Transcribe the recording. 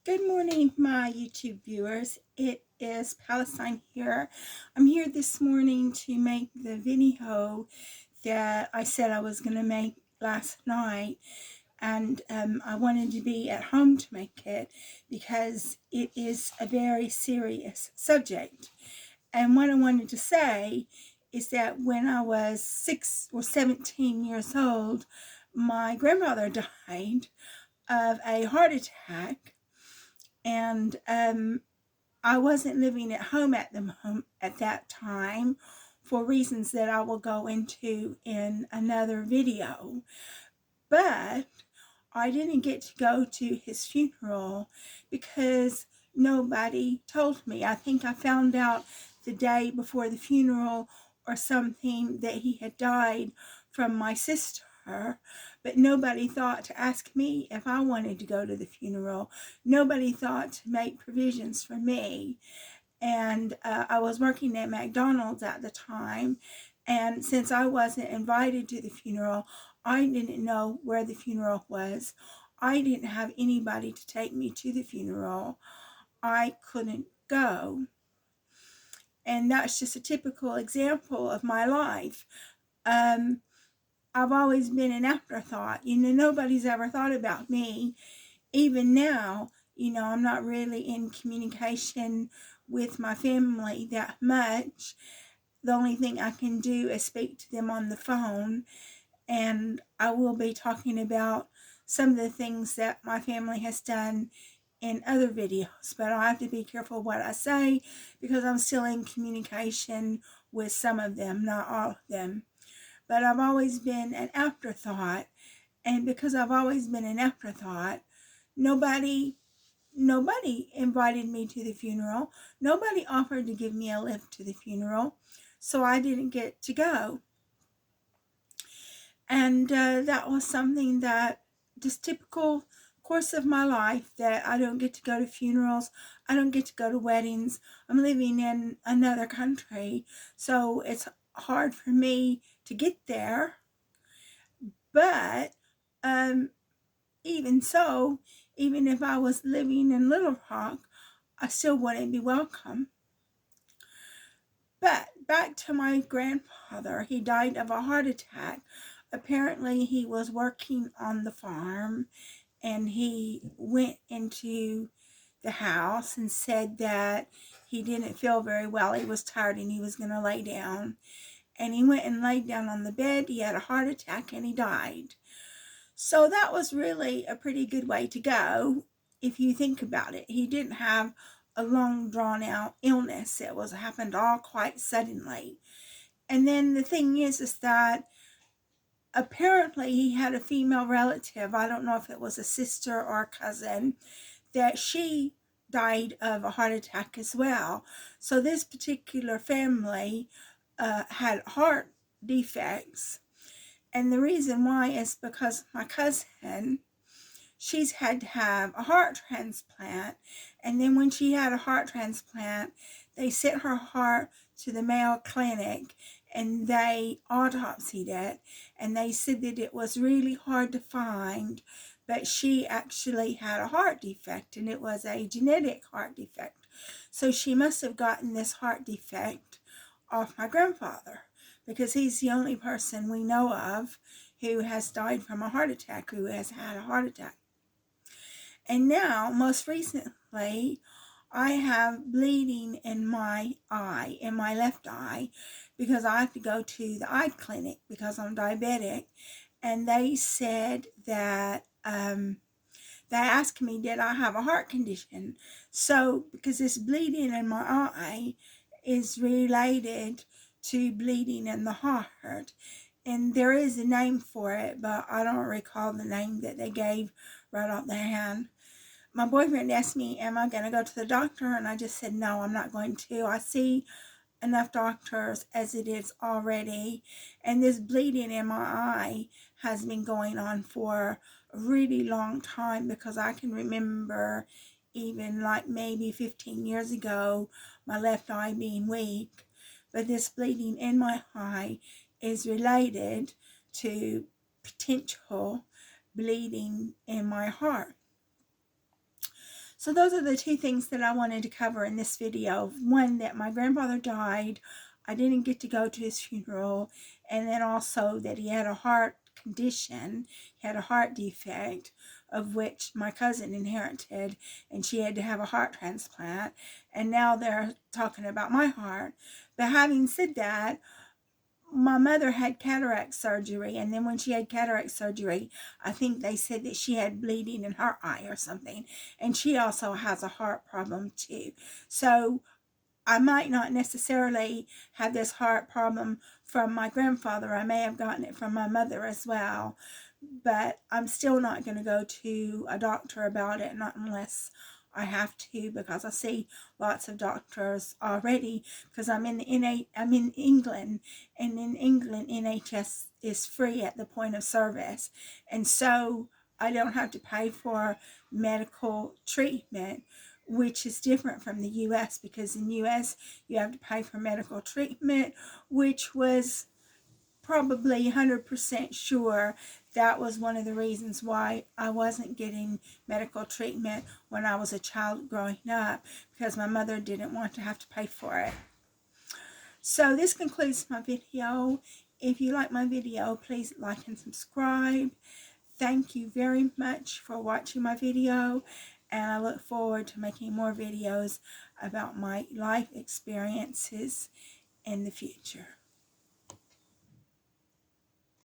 Good morning, my YouTube viewers. It is Palestine here. I'm here this morning to make the video that I said I was going to make last night, and I wanted to be at home to make it because it is a very serious subject. And what I wanted to say is that when I was 6 or 17 years old, my grandfather died of a heart attack, and I wasn't living at home at that time for reasons that I will go into in another video. But I didn't get to go to his funeral because nobody told me. I think I found out the day before the funeral or something that he had died from my sister, but nobody thought to ask me if I wanted to go to the funeral. Nobody thought to make provisions for me. And I was working at McDonald's at the time, and since I wasn't invited to the funeral, I didn't know where the funeral was. I didn't have anybody to take me to the funeral. I couldn't go. And that's just a typical example of my life. I've always been an afterthought. Nobody's ever thought about me. Even now, I'm not really in communication with my family that much. The only thing I can do is speak to them on the phone, and I will be talking about some of the things that my family has done in other videos, but I have to be careful what I say because I'm still in communication with some of them, not all of them. But I've always been an afterthought, and because I've always been an afterthought, nobody invited me to the funeral. Nobody offered to give me a lift to the funeral, so I didn't get to go. And that was something that just typical course of my life, that I don't get to go to funerals. I don't get to go to weddings. I'm living in another country, so it's hard for me to get there. But even so, even if I was living in Little Rock, I still wouldn't be welcome. But back to my grandfather. He died of a heart attack. Apparently, he was working on the farm, and he went into the house and said that he didn't feel very well. He was tired and he was going to lay down. And he went and laid down on the bed. He had a heart attack and he died. So that was really a pretty good way to go if you think about it. He didn't have a long drawn out illness. It happened all quite suddenly. And then the thing is that apparently he had a female relative, I don't know if it was a sister or a cousin, that she died of a heart attack as well. So this particular family had heart defects. And the reason why is because my cousin, she's had to have a heart transplant. And then when she had a heart transplant, they sent her heart to the Mayo Clinic and they autopsied it. And they said that it was really hard to find, but she actually had a heart defect, and it was a genetic heart defect. So she must have gotten this heart defect off my grandfather, because he's the only person we know of who has died from a heart attack, who has had a heart attack. And now, most recently, I have bleeding in my eye, in my left eye, because I have to go to the eye clinic because I'm diabetic. And they said that, they asked me, did I have a heart condition? So, because this bleeding in my eye is related to bleeding in the heart. And there is a name for it, but I don't recall the name that they gave right off the hand. My boyfriend asked me, am I going to go to the doctor? And I just said, no, I'm not going to. I see enough doctors as it is already. And this bleeding in my eye has been going on for a really long time, because I can remember even like maybe 15 years ago, my left eye being weak. But this bleeding in my eye is related to potential bleeding in my heart. So those are the two things that I wanted to cover in this video. One, that my grandfather died. I didn't get to go to his funeral. And then also that he had a heart condition. He had a heart defect, of which my cousin inherited, and she had to have a heart transplant. And now they're talking about my heart. But having said that, my mother had cataract surgery, and then when she had cataract surgery, I think they said that she had bleeding in her eye or something, and she also has a heart problem too. So I might not necessarily have this heart problem from my grandfather. I may have gotten it from my mother as well, but I'm still not going to go to a doctor about it, not unless I have to, because I see lots of doctors already, because I'm in England, and in England NHS is free at the point of service, and so I don't have to pay for medical treatment, which is different from the US, because in US you have to pay for medical treatment, which was probably 100% sure that was one of the reasons why I wasn't getting medical treatment when I was a child growing up, because my mother didn't want to have to pay for it. So this concludes my video. If you like my video, please like and subscribe. Thank you very much for watching my video, and I look forward to making more videos about my life experiences in the future.